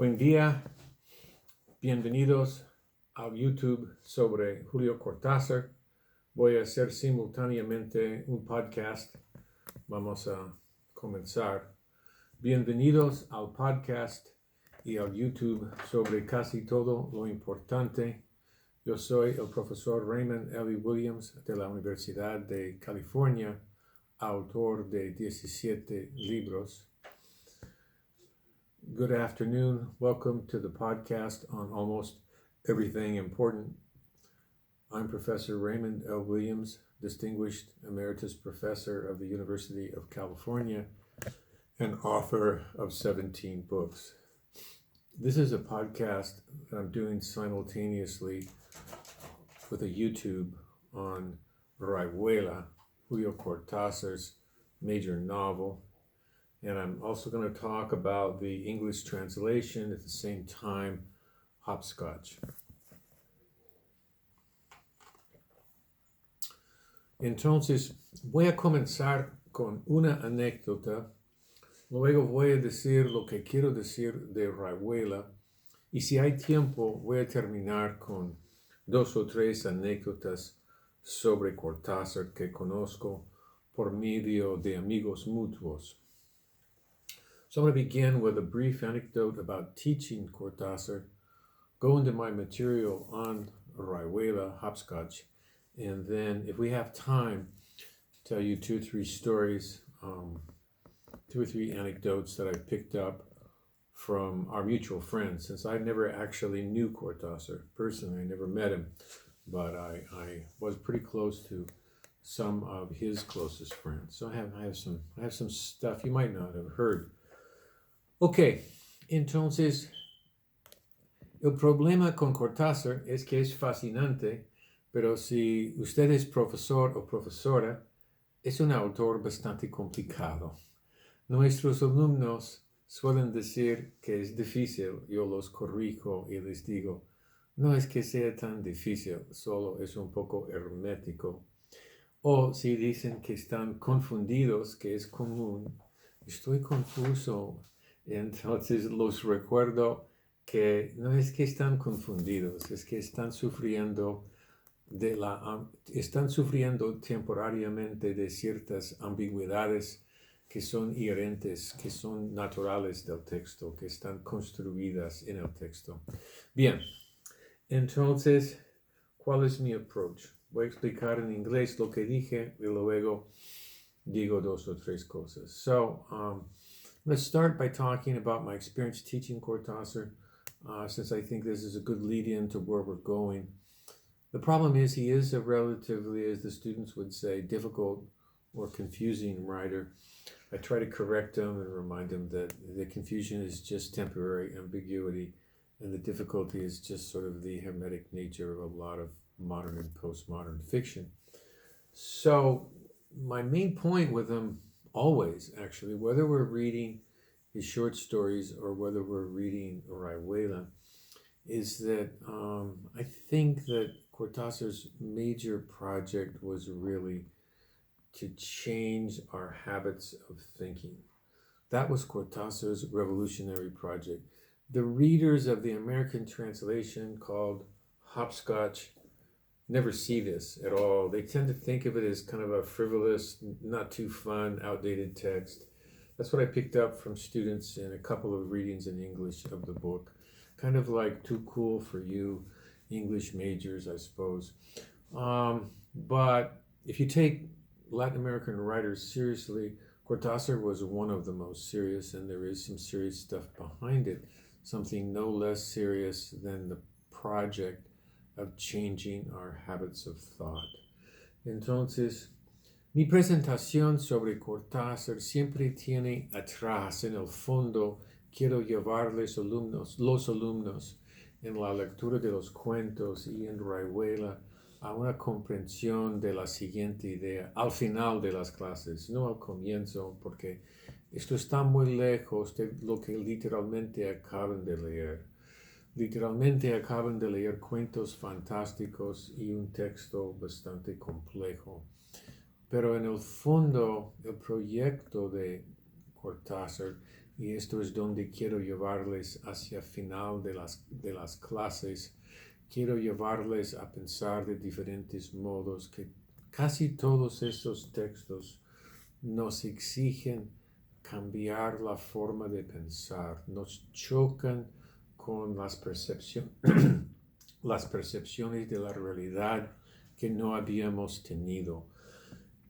Buen día, bienvenidos al YouTube sobre Julio Cortazar. Voy a hacer simultáneamente un podcast. Vamos a comenzar. Bienvenidos al podcast y al YouTube sobre casi todo lo importante. Yo soy el profesor Raymond L. Williams de la Universidad de California, autor de 17 libros. Good afternoon. Welcome to the podcast on almost everything important. I'm Professor Raymond L. Williams, Distinguished Emeritus Professor of the University of California and author of 17 books. This is a podcast that I'm doing simultaneously with a YouTube on Rayuela, Julio Cortazar's major novel. And I'm also going to talk about the English translation at the same time, Hopscotch. Entonces, voy a comenzar con una anécdota, luego voy a decir lo que quiero decir de Rayuela, y si hay tiempo voy a terminar con 2 o 3 anécdotas sobre Cortázar que conozco por medio de amigos mutuos. So I'm going to begin with a brief anecdote about teaching Cortázar, go into my material on Rayuela-Hopscotch, and then if we have time, tell you 2 or 3 stories, 2 or 3 anecdotes that I picked up from our mutual friends, since I never actually knew Cortázar personally. I never met him, but I was pretty close to some of his closest friends. So I have some stuff you might not have heard. Ok, entonces, el problema con Cortázar es que es fascinante, pero si usted es profesor o profesora, es un autor bastante complicado. Nuestros alumnos suelen decir que es difícil, yo los corrijo y les digo, no es que sea tan difícil, solo es un poco hermético. O si dicen que están confundidos, que es común, estoy confuso. Entonces los recuerdo que no es que están confundidos, es que están sufriendo temporariamente de ciertas ambigüedades que son inherentes, que son naturales del texto, que están construidas en el texto. Bien, entonces, ¿cuál es mi approach? Voy a explicar en inglés lo que dije y luego digo 2 o 3 cosas. So, let's start by talking about my experience teaching Cortázar, since I think this is a good lead-in to where we're going. The problem is he is a relatively, as the students would say, difficult or confusing writer. I try to correct him and remind him that the confusion is just temporary ambiguity, and the difficulty is just sort of the hermetic nature of a lot of modern and postmodern fiction. So my main point with him always, actually, whether we're reading his short stories or whether we're reading Rayuela, is that I think that Cortázar's major project was really to change our habits of thinking. That was Cortázar's revolutionary project. The readers of the American translation called Hopscotch never see this at all. They tend to think of it as kind of a frivolous, not too fun, outdated text. That's what I picked up from students in a couple of readings in English of the book. Kind of like too cool for you English majors, I suppose. But if you take Latin American writers seriously, Cortázar was one of the most serious, and there is some serious stuff behind it. Something no less serious than the project of changing our habits of thought. Entonces, mi presentación sobre Cortázar siempre tiene atrás, en el fondo, quiero llevarles los alumnos en la lectura de los cuentos y en Rayuela a una comprensión de la siguiente idea, al final de las clases, no al comienzo, porque esto está muy lejos de lo que literalmente acaban de leer. Literalmente acaban de leer cuentos fantásticos y un texto bastante complejo. Pero en el fondo, el proyecto de Cortázar y esto es donde quiero llevarles hacia final de las clases. Quiero llevarles a pensar de diferentes modos, que casi todos esos textos nos exigen cambiar la forma de pensar, nos chocan con las percepciones de la realidad que no habíamos tenido.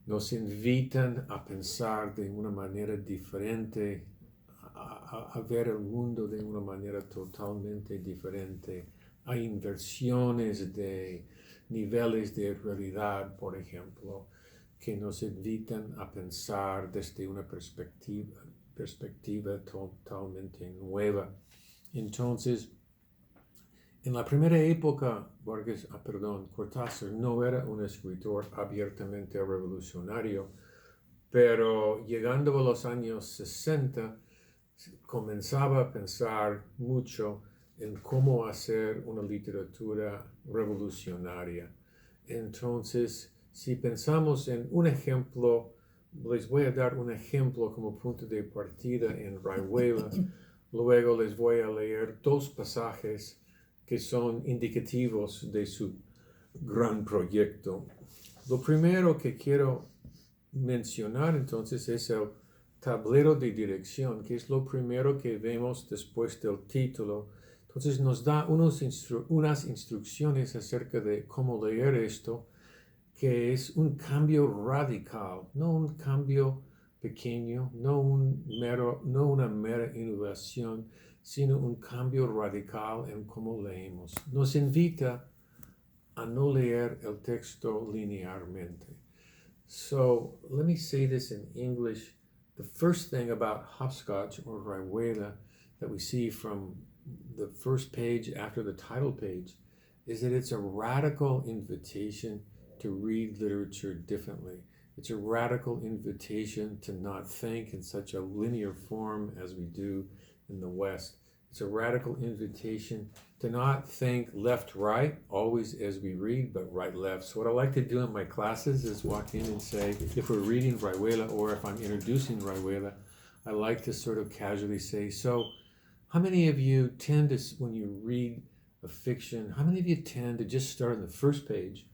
Nos invitan a pensar de una manera diferente, a ver el mundo de una manera totalmente diferente. Hay inversiones de niveles de realidad, por ejemplo, que nos invitan a pensar desde una perspectiva totalmente nueva. Entonces, en la primera época, Cortázar no era un escritor abiertamente revolucionario, pero llegando a los años 60, comenzaba a pensar mucho en cómo hacer una literatura revolucionaria. Entonces, si pensamos en un ejemplo, les voy a dar un ejemplo como punto de partida en Rayuela. Luego les voy a leer dos pasajes que son indicativos de su gran proyecto. Lo primero que quiero mencionar entonces es el tablero de dirección, que es lo primero que vemos después del título. Entonces nos da unas instrucciones acerca de cómo leer esto, que es un cambio radical, no un cambio pequeño, no una mera innovación, sino un cambio radical en cómo leemos. Nos invita a no leer el texto linearmente. So let me say this in English. The first thing about Hopscotch or Rayuela that we see from the first page after the title page is that it's a radical invitation to read literature differently. It's a radical invitation to not think in such a linear form as we do in the West. It's a radical invitation to not think left-right always as we read, but right-left. So what I like to do in my classes is walk in and say, if we're reading Rayuela or if I'm introducing Rayuela, I like to sort of casually say, so how many of you tend to, when you read a fiction, how many of you tend to just start on the first page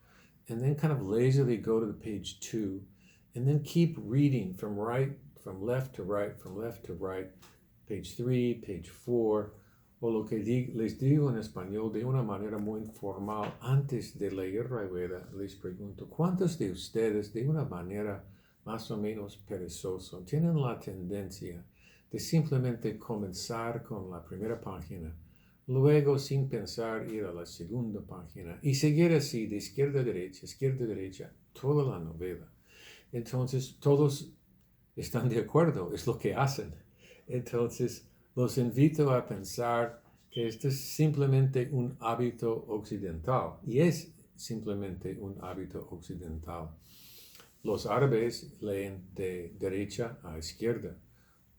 and then kind of lazily go to the page 2 and then keep reading from left to right, page 3, page 4, o lo que les digo en español de una manera muy informal, antes de leer Rayuela, les pregunto, ¿cuántos de ustedes de una manera más o menos perezosa tienen la tendencia de simplemente comenzar con la primera página, luego sin pensar ir a la segunda página y seguir así de izquierda a derecha, toda la novela? Entonces todos están de acuerdo, es lo que hacen. Entonces los invito a pensar que esto es simplemente un hábito occidental, y es simplemente un hábito occidental. Los árabes leen de derecha a izquierda.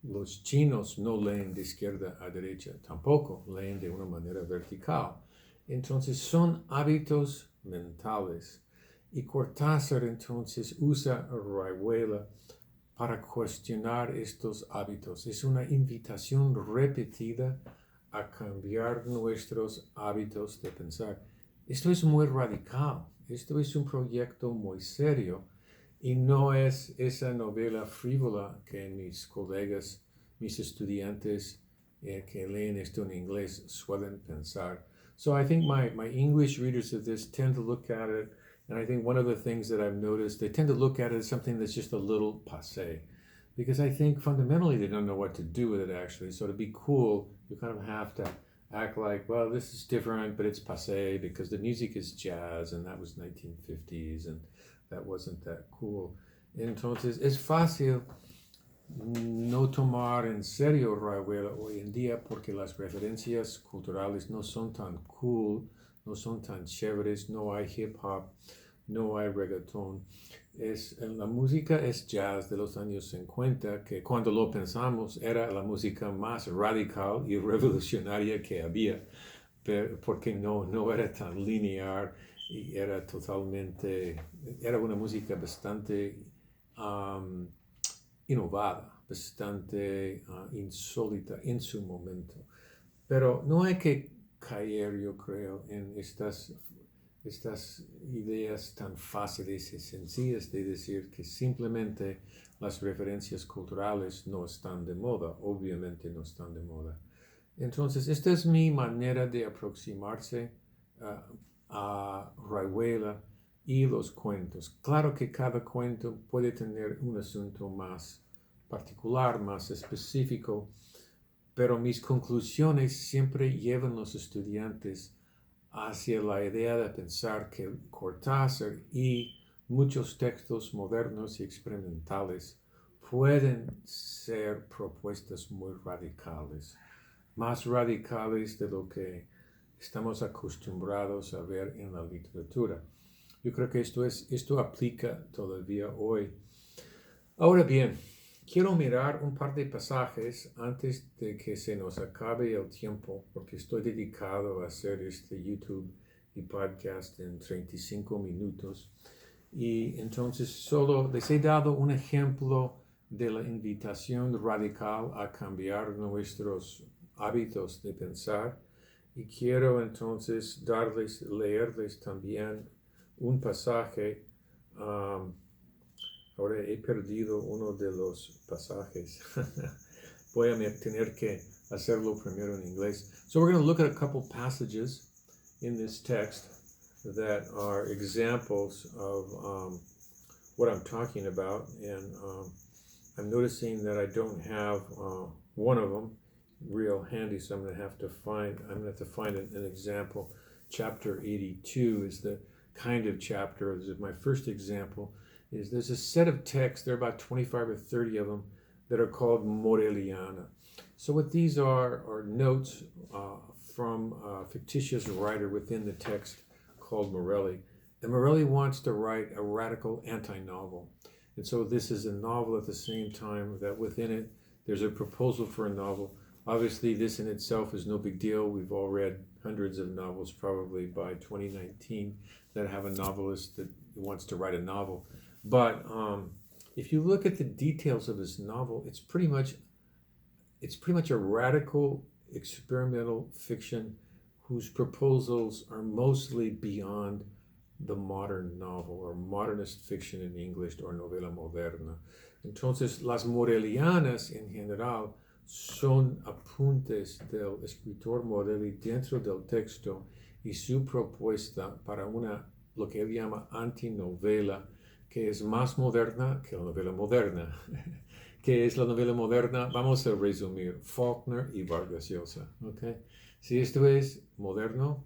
Los chinos no leen de izquierda a derecha, tampoco leen de una manera vertical. Entonces son hábitos mentales. Y Cortázar entonces usa Rayuela para cuestionar estos hábitos. Es una invitación repetida a cambiar nuestros hábitos de pensar. Esto es muy radical. Esto es un proyecto muy serio. Y no es esa novela frívola que mis colegas, mis estudiantes que leen esto en inglés suelen pensar. So I think my English readers of this tend to look at it, and I think one of the things that I've noticed, they tend to look at it as something that's just a little passé. Because I think fundamentally they don't know what to do with it actually. So to be cool, you kind of have to act like, well, this is different, but it's passé because the music is jazz and that was 1950s and that wasn't that cool. Entonces es fácil no tomar en serio Rayuela hoy en día porque las referencias culturales no son tan cool, no son tan chéveres, no hay hip hop, no hay reggaetón. La música es jazz de los años 50, que cuando lo pensamos era la música más radical y revolucionaria que había, porque no era tan lineal y era una música bastante innovada, bastante insólita en su momento. Pero no hay que caer, yo creo, en estas ideas tan fáciles y sencillas de decir que simplemente las referencias culturales no están de moda. Obviamente no están de moda. Entonces, esta es mi manera de aproximarse a Rayuela y los cuentos. Claro que cada cuento puede tener un asunto más particular, más específico, pero mis conclusiones siempre llevan a los estudiantes hacia la idea de pensar que Cortázar y muchos textos modernos y experimentales pueden ser propuestas muy radicales, más radicales de lo que estamos acostumbrados a ver en la literatura. Yo creo que esto aplica todavía hoy. Ahora bien, quiero mirar un par de pasajes antes de que se nos acabe el tiempo, porque estoy dedicado a hacer este YouTube y podcast en 35 minutos. Y entonces solo les he dado un ejemplo de la invitación radical a cambiar nuestros hábitos de pensar. Y quiero entonces leerles también un pasaje. Ahora he perdido uno de los pasajes. Voy a tener que hacerlo primero en inglés. So we're going to look at a couple passages in this text that are examples of what I'm talking about. And I'm noticing that I don't have one of them real handy, so I'm going to have to find an example. Chapter 82 is the kind of chapter. This is my first example. There's a set of texts, there are about 25 or 30 of them, that are called Moreliana. So what these are notes from a fictitious writer within the text called Morelli. And Morelli wants to write a radical anti-novel. And so this is a novel at the same time that within it, there's a proposal for a novel. Obviously, this in itself is no big deal. We've all read hundreds of novels probably by 2019 that have a novelist that wants to write a novel. But if you look at the details of this novel, it's pretty much a radical experimental fiction whose proposals are mostly beyond the modern novel or modernist fiction in English or novela moderna. Entonces, las Morelianas en general son apuntes del escritor Morelli dentro del texto y su propuesta para lo que él llama antinovela, que es más moderna que la novela moderna. ¿Qué es la novela moderna? Vamos a resumir: Faulkner y Vargas Llosa. ¿Okay? Si esto es moderno,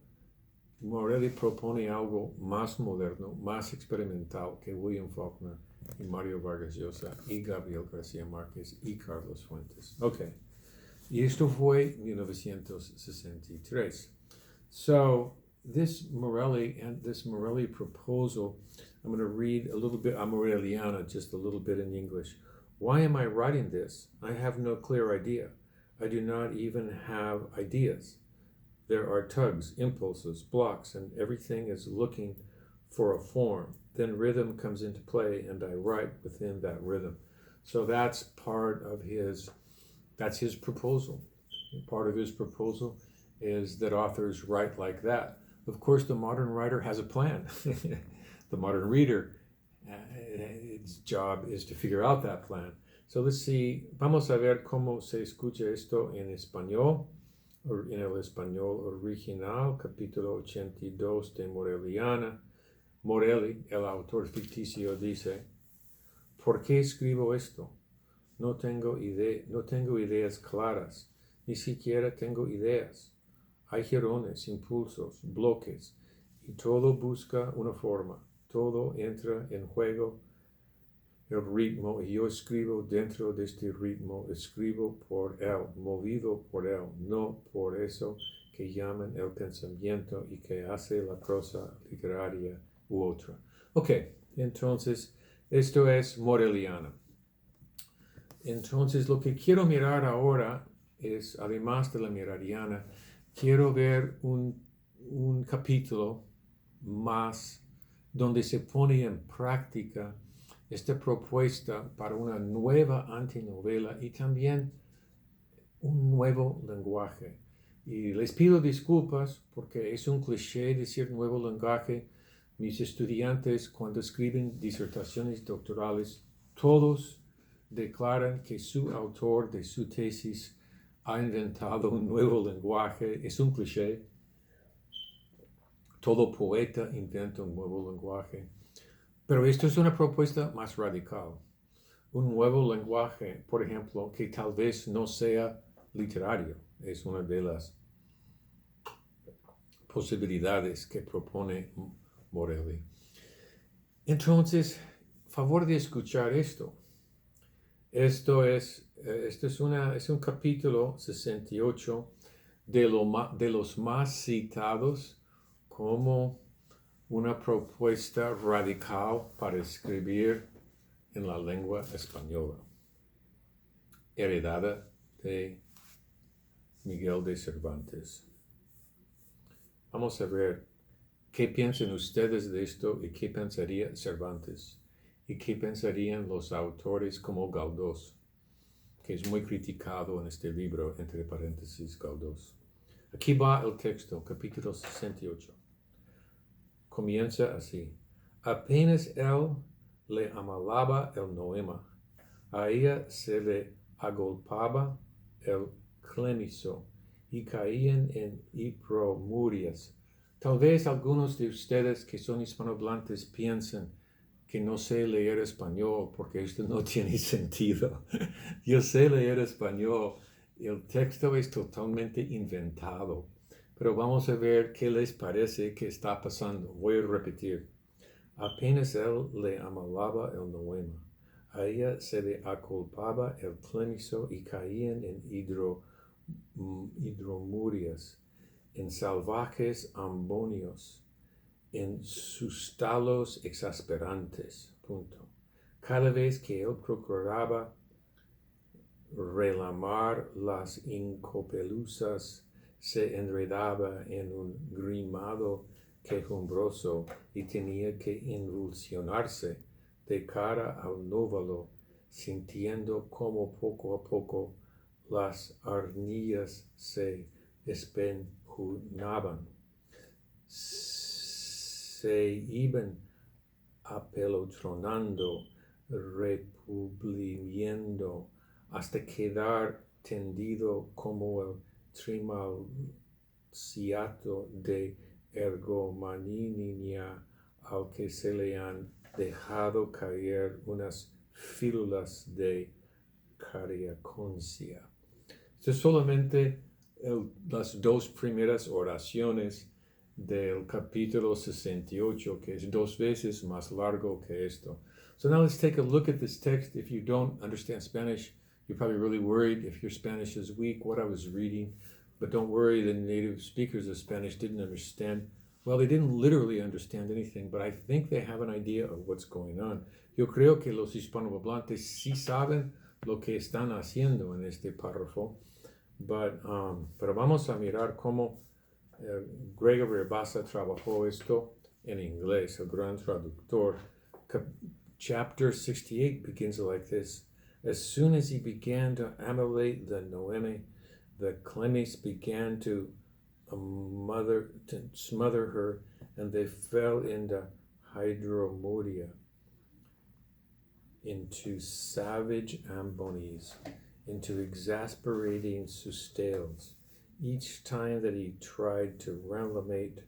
Morelli propone algo más moderno, más experimental que William Faulkner y Mario Vargas Llosa y Gabriel García Márquez y Carlos Fuentes. Okay. Y esto fue 1963. So this Morelli proposal, I'm going to read a little bit, Moreliana, just a little bit in English. Why am I writing this? I have no clear idea. I do not even have ideas. There are tugs, impulses, blocks, and everything is looking for a form. Then rhythm comes into play, and I write within that rhythm. So that's his proposal. Part of his proposal is that authors write like that. Of course, the modern writer has a plan. The modern reader, its job is to figure out that plan. So let's see, vamos a ver cómo se escucha esto en español, o en el español original, capítulo 82 de Moreliana. Morelli, el autor ficticio, dice: ¿Por qué escribo esto? No tengo ideas claras, ni siquiera tengo ideas. Hay jirones, impulsos, bloques, y todo busca una forma. Todo entra en juego, el ritmo, y yo escribo dentro de este ritmo, escribo por él, movido por él, no por eso que llaman el pensamiento y que hace la prosa literaria u otra. Ok, entonces, esto es Moreliana. Entonces, lo que quiero mirar ahora es, además de la Moreliana, quiero ver un capítulo más donde se pone en práctica esta propuesta para una nueva antinovela y también un nuevo lenguaje. Y les pido disculpas porque es un cliché decir nuevo lenguaje. Mis estudiantes, cuando escriben disertaciones doctorales, todos declaran que su autor de su tesis ha inventado un nuevo lenguaje. Es un cliché. Todo poeta inventa un nuevo lenguaje. Pero esto es una propuesta más radical. Un nuevo lenguaje, por ejemplo, que tal vez no sea literario. Es una de las posibilidades que propone Morelli. Entonces, favor de escuchar esto. Esto es un capítulo 68 de los más citados como una propuesta radical para escribir en la lengua española, heredada de Miguel de Cervantes. Vamos a ver qué piensan ustedes de esto y qué pensaría Cervantes y qué pensarían los autores como Galdós, que es muy criticado en este libro, entre paréntesis, Galdós. Aquí va el texto, capítulo 68. Comienza así. Apenas él le amalaba el noema, a ella se le agolpaba el clemiso y caían en hipromurias. Tal vez algunos de ustedes que son hispanohablantes piensan que no sé leer español porque esto no tiene sentido. Yo sé leer español. El texto es totalmente inventado. Pero vamos a ver qué les parece que está pasando. Voy a repetir. Apenas él le amalaba el noema, a ella se le acolpaba el clemiso y caían en hidromurias, en salvajes ambonios, en sus talos exasperantes. Punto. Cada vez que él procuraba relamar las incopelusas, se enredaba en un grimado quejumbroso y tenía que involucionarse de cara al nóvalo, sintiendo como poco a poco las arnillas se espenjunaban, se iban apelotronando, republiendo, hasta quedar tendido como el trimalciato de ergomanía al que se le han dejado caer unas fílulas de cariaconcia. Esto es solamente las dos primeras oraciones del capítulo 68, que es 2 veces más largo que esto. So now let's take a look at this text. If you don't understand Spanish, you're probably really worried if your Spanish is weak, what I was reading. But don't worry, the native speakers of Spanish didn't understand. Well, they didn't literally understand anything, but I think they have an idea of what's going on. Yo creo que los hispanohablantes sí saben lo que están haciendo en este párrafo, pero vamos a mirar cómo Gregory Bassa trabajó esto en inglés, el gran traductor. Chapter 68 begins like this. As soon as he began to amalate the noeme, the clemis began to smother her, and they fell into hydromodia, into savage ambonies, into exasperating sustales. Each time that he tried to reanimate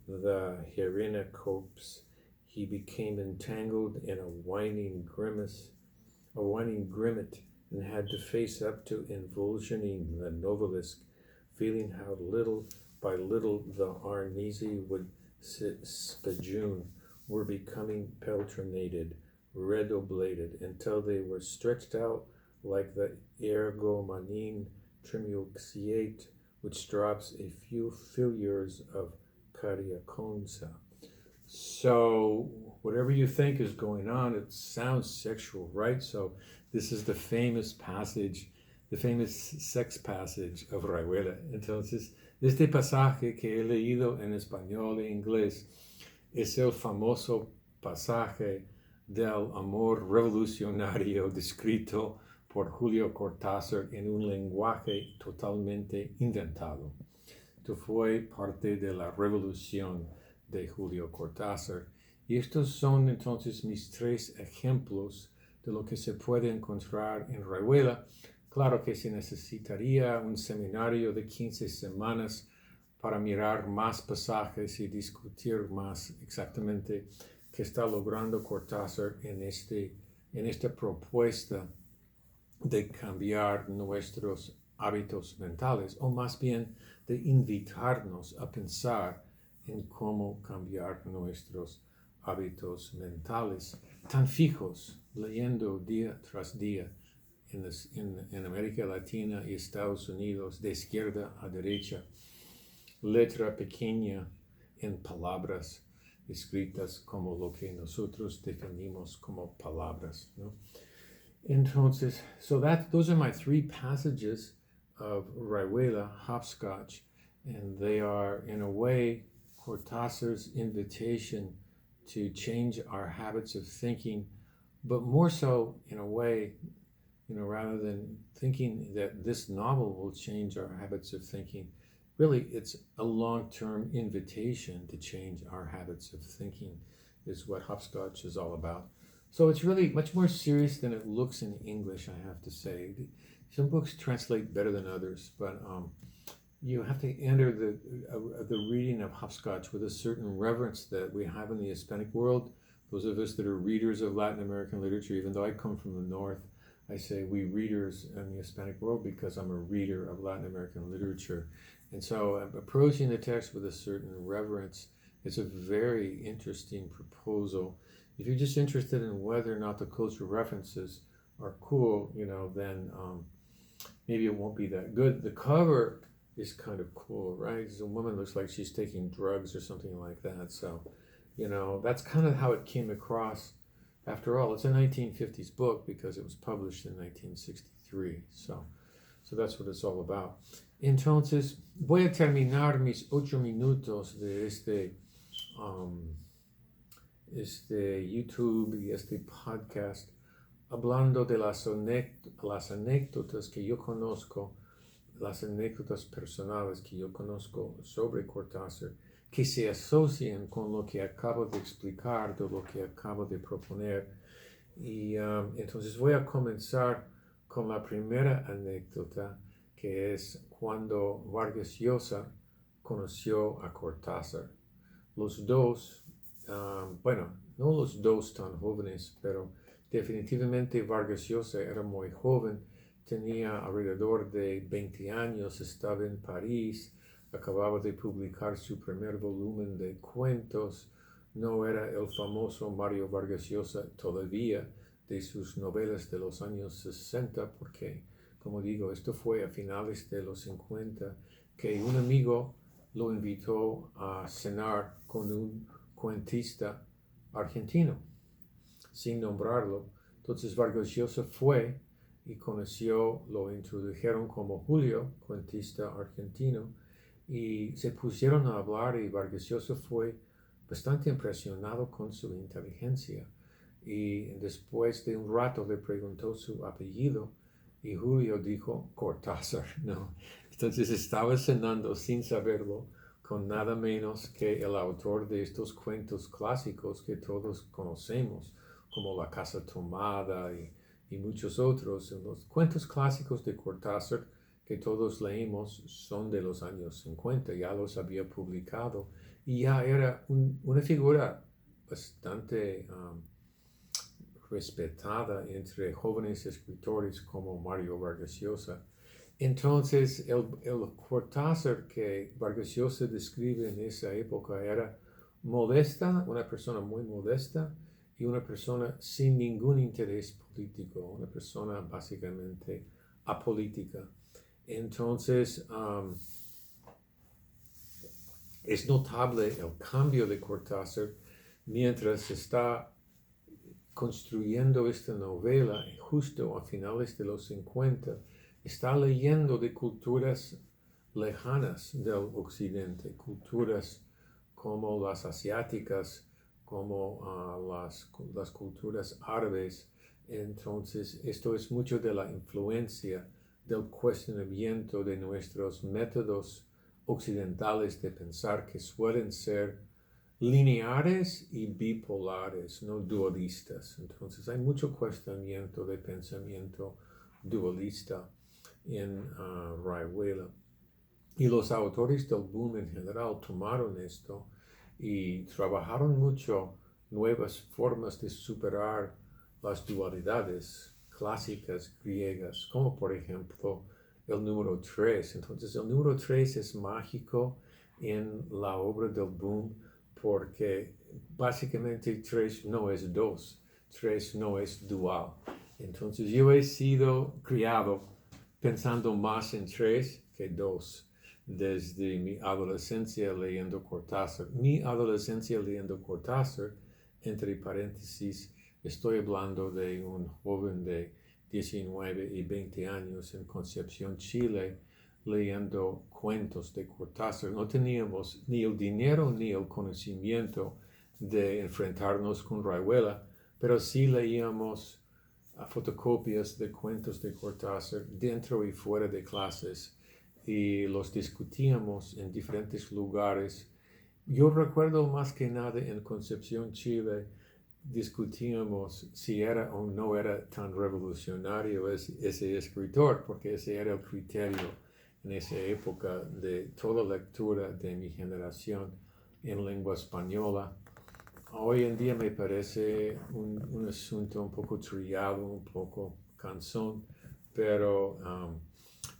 the Herinacopes, he became entangled in a whining grimmet, and had to face up to invulsioning the novelisk, feeling how little by little the Arnesi would spajun were becoming peltrinated, redoblated, until they were stretched out like the ergomanine trimuxiate, which drops a few filiers of cariaconsa. So whatever you think is going on, it sounds sexual, right? So this is the famous passage, the famous sex passage of Rayuela. Entonces, este pasaje que he leído en español e inglés es el famoso pasaje del amor revolucionario descrito por Julio Cortázar en un lenguaje totalmente inventado. Esto fue parte de la revolución de Julio Cortázar. Y estos son entonces mis 3 ejemplos de lo que se puede encontrar en Rayuela. Claro que se necesitaría un seminario de 15 semanas para mirar más pasajes y discutir más exactamente qué está logrando Cortázar en esta propuesta de cambiar nuestros hábitos mentales, o más bien de invitarnos a pensar en cómo cambiar nuestros hábitos mentales tan fijos, leyendo día tras día en América Latina y Estados Unidos, de izquierda a derecha, letra pequeña en palabras escritas como lo que nosotros definimos como palabras, ¿no? Entonces, those are my 3 passages of Rayuela-Hopscotch, and they are, in a way, Cortázar's invitation to change our habits of thinking, but more so, in a way, rather than thinking that this novel will change our habits of thinking, really it's a long-term invitation to change our habits of thinking, is what Hopscotch is all about. So it's really much more serious than it looks in English, I have to say. Some books translate better than others, but you have to enter the reading of Hopscotch with a certain reverence that we have in the Hispanic world. Those of us that are readers of Latin American literature, even though I come from the North, I say we readers in the Hispanic world because I'm a reader of Latin American literature. And so approaching the text with a certain reverence is a very interesting proposal. If you're just interested in whether or not the cultural references are cool, then maybe it won't be that good. The cover is kind of cool, right? The woman looks like she's taking drugs or something like that. So, that's kind of how it came across. After all, it's a 1950s book because it was published in 1963. So that's what it's all about. Entonces, voy a terminar mis 8 minutos de este YouTube y este podcast hablando de las anécdotas que yo conozco, las anécdotas personales que yo conozco sobre Cortázar, que se asocian con lo que acabo de explicar, de lo que acabo de proponer. Y entonces voy a comenzar con la primera anécdota, que es cuando Vargas Llosa conoció a Cortázar. Los dos, no los dos tan jóvenes, pero definitivamente Vargas Llosa era muy joven, tenía alrededor de 20 años, estaba en París, acababa de publicar su primer volumen de cuentos, no era el famoso Mario Vargas Llosa todavía de sus novelas de los años 60, porque, como digo, esto fue a finales de los 50, que un amigo lo invitó a cenar con un cuentista argentino, sin nombrarlo. Entonces Vargas Llosa fue y conoció, lo introdujeron como Julio, cuentista argentino, y se pusieron a hablar y Vargas Llosa fue bastante impresionado con su inteligencia. Y después de un rato le preguntó su apellido y Julio dijo Cortázar, ¿no? Entonces estaba cenando sin saberlo con nada menos que el autor de estos cuentos clásicos que todos conocemos, como La Casa Tomada y muchos otros. Los cuentos clásicos de Cortázar que todos leemos son de los años 50, ya los había publicado y ya era una figura bastante respetada entre jóvenes escritores como Mario Vargas Llosa. Entonces, el Cortázar que Vargas Llosa describe en esa época era modesta, una persona muy modesta y una persona sin ningún interés político, una persona básicamente apolítica. Entonces, es notable el cambio de Cortázar mientras está construyendo esta novela, justo a finales de los 50, está leyendo de culturas lejanas del occidente, culturas como las asiáticas, como las culturas árabes. Entonces, esto es mucho de la influencia del cuestionamiento de nuestros métodos occidentales de pensar, que suelen ser lineares y bipolares, no dualistas. Entonces hay mucho cuestionamiento de pensamiento dualista en Rayuela. Y los autores del boom en general tomaron esto y trabajaron mucho nuevas formas de superar las dualidades clásicas griegas, como por ejemplo el número 3. Entonces el número 3 es mágico en la obra del boom porque básicamente 3 no es 2, 3 no es dual. Entonces yo he sido criado pensando más en 3 que 2 desde mi adolescencia leyendo Cortazar. Mi adolescencia leyendo Cortazar, entre paréntesis, estoy hablando de un joven de 19 y 20 años en Concepción, Chile, leyendo cuentos de Cortázar. No teníamos ni el dinero ni el conocimiento de enfrentarnos con Rayuela, pero sí leíamos fotocopias de cuentos de Cortázar dentro y fuera de clases y los discutíamos en diferentes lugares. Yo recuerdo más que nada en Concepción, Chile, discutíamos si era o no era tan revolucionario ese escritor, porque ese era el criterio en esa época de toda lectura de mi generación en lengua española. Hoy en día me parece un asunto un poco trillado, un poco cansón, pero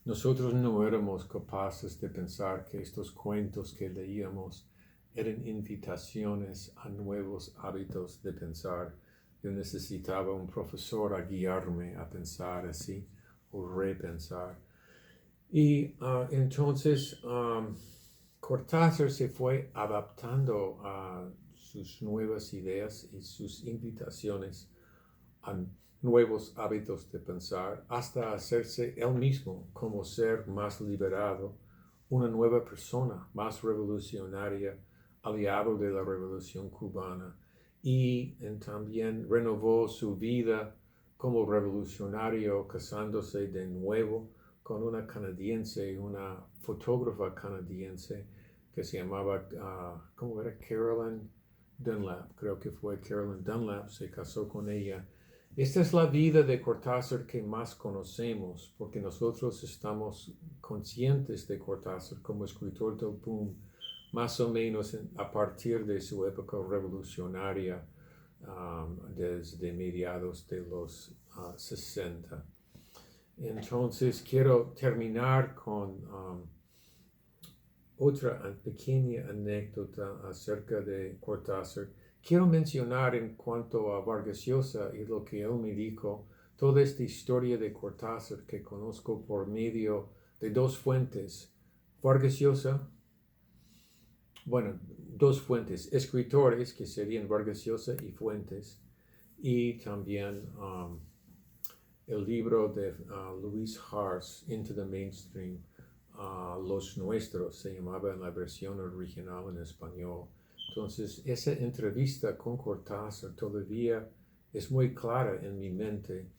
nosotros no éramos capaces de pensar que estos cuentos que leíamos eran invitaciones a nuevos hábitos de pensar. Yo necesitaba un profesor a guiarme a pensar así o repensar. Y entonces Cortázar se fue adaptando a sus nuevas ideas y sus invitaciones a nuevos hábitos de pensar hasta hacerse él mismo como ser más liberado, una nueva persona más revolucionaria, aliado de la revolución cubana, y también renovó su vida como revolucionario casándose de nuevo con una canadiense, una fotógrafa canadiense que se llamaba, ¿cómo era? Carolyn Dunlap, creo que fue Carolyn Dunlap, se casó con ella. Esta es la vida de Cortázar que más conocemos, porque nosotros estamos conscientes de Cortázar como escritor del boom, más o menos a partir de su época revolucionaria, desde mediados de los 60. Entonces quiero terminar con otra pequeña anécdota acerca de Cortázar. Quiero mencionar en cuanto a Vargas Llosa y lo que él me dijo, toda esta historia de Cortázar que conozco por medio de dos fuentes. Vargas Llosa, bueno, dos fuentes, escritores que serían Vargas Llosa y Fuentes, y también el libro de Luis Hars, Into the Mainstream, Los Nuestros, se llamaba en la versión original en español. Entonces, esa entrevista con Cortázar todavía es muy clara en mi mente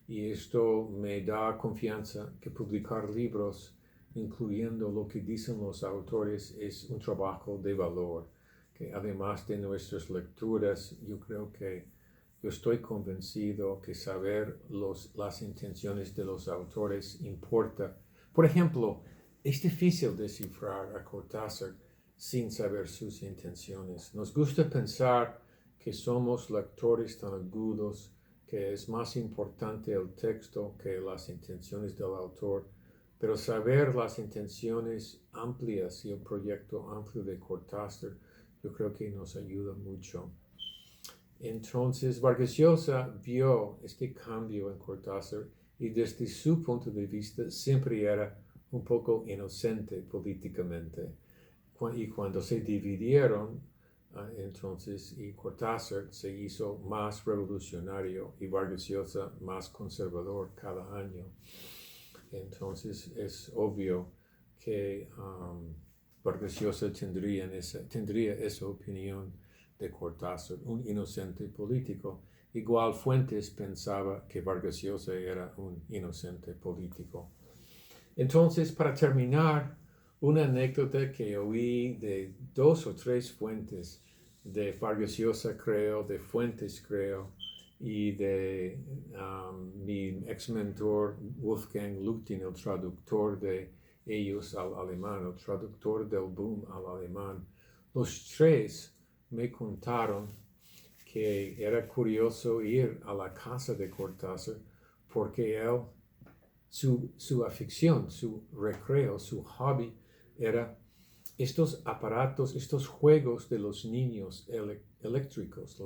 y esto me da confianza que publicar libros, incluyendo lo que dicen los autores, es un trabajo de valor, que además de nuestras lecturas, yo estoy convencido que saber las intenciones de los autores importa. Por ejemplo, es difícil descifrar a Cortázar sin saber sus intenciones. Nos gusta pensar que somos lectores tan agudos, que es más importante el texto que las intenciones del autor, pero saber las intenciones amplias y el proyecto amplio de Cortázar, yo creo que nos ayuda mucho. Entonces, Vargas Llosa vio este cambio en Cortázar y desde su punto de vista siempre era un poco inocente políticamente. Y cuando se dividieron, entonces, y Cortázar se hizo más revolucionario y Vargas Llosa más conservador cada año. Entonces, es obvio que Vargas Llosa tendría esa opinión de Cortázar, un inocente político. Igual Fuentes pensaba que Vargas Llosa era un inocente político. Entonces, para terminar, una anécdota que oí de 2 o 3 fuentes, de Vargas Llosa creo, de Fuentes creo, y de mi ex mentor Wolfgang Lutin, el traductor de ellos al alemán, el traductor del boom al alemán. Los 3 me contaron que era curioso ir a la casa de Cortázar porque él, su afición, su recreo, su hobby era estos aparatos, estos juegos de los niños eléctricos,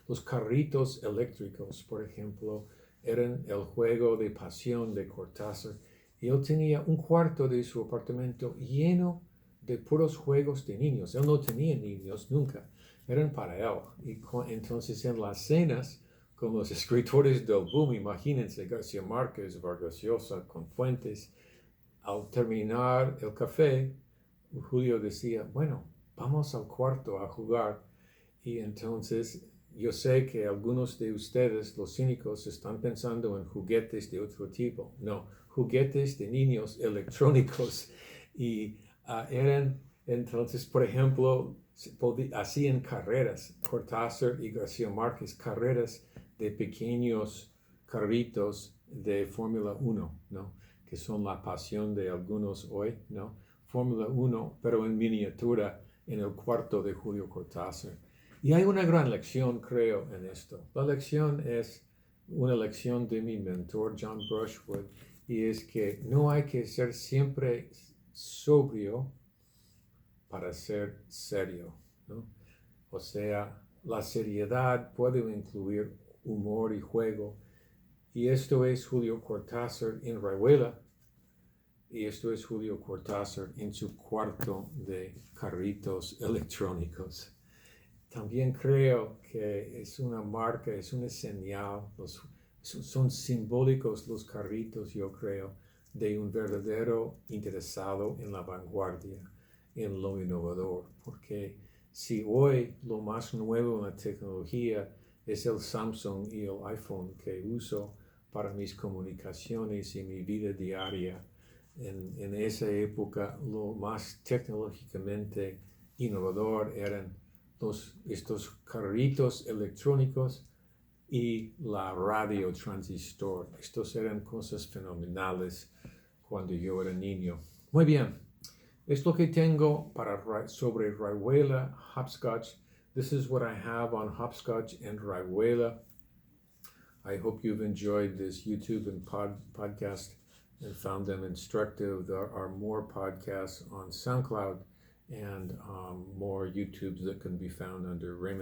los carritos eléctricos, por ejemplo, eran el juego de pasión de Cortázar. Y él tenía un cuarto de su apartamento lleno de puros juegos de niños. Él no tenía niños nunca, eran para él. Y entonces en las cenas, con los escritores del boom, imagínense, García Márquez, Vargas Llosa, con Fuentes, al terminar el café, Julio decía, bueno, vamos al cuarto a jugar. Y entonces yo sé que algunos de ustedes, los cínicos, están pensando en juguetes de otro tipo. No, juguetes de niños electrónicos. Y eran, entonces, por ejemplo, hacían carreras, Cortázar y García Márquez, carreras de pequeños carritos de Fórmula 1, ¿no? Que son la pasión de algunos hoy, ¿no? Fórmula 1, pero en miniatura, en el cuarto de Julio Cortázar. Y hay una gran lección, creo, en esto. La lección es una lección de mi mentor, John Brushwood, y es que no hay que ser siempre sobrio para ser serio, ¿no? O sea, la seriedad puede incluir humor y juego. Y esto es Julio Cortázar en Rayuela. Y esto es Julio Cortázar en su cuarto de carritos electrónicos. También creo que es una marca, es una señal, son simbólicos los carritos, yo creo, de un verdadero interesado en la vanguardia, en lo innovador. Porque si hoy lo más nuevo en la tecnología es el Samsung y el iPhone que uso para mis comunicaciones y mi vida diaria, en esa época lo más tecnológicamente innovador eran estos carritos electrónicos y la radio transistor. Estos eran cosas fenomenales cuando yo era niño. Muy bien, es lo que tengo sobre Rayuela-Hopscotch. This is what I have on hopscotch and Rayuela. I hope you've enjoyed this YouTube and podcast and found them instructive. There are more podcasts on SoundCloud and more YouTubes that can be found under Raymond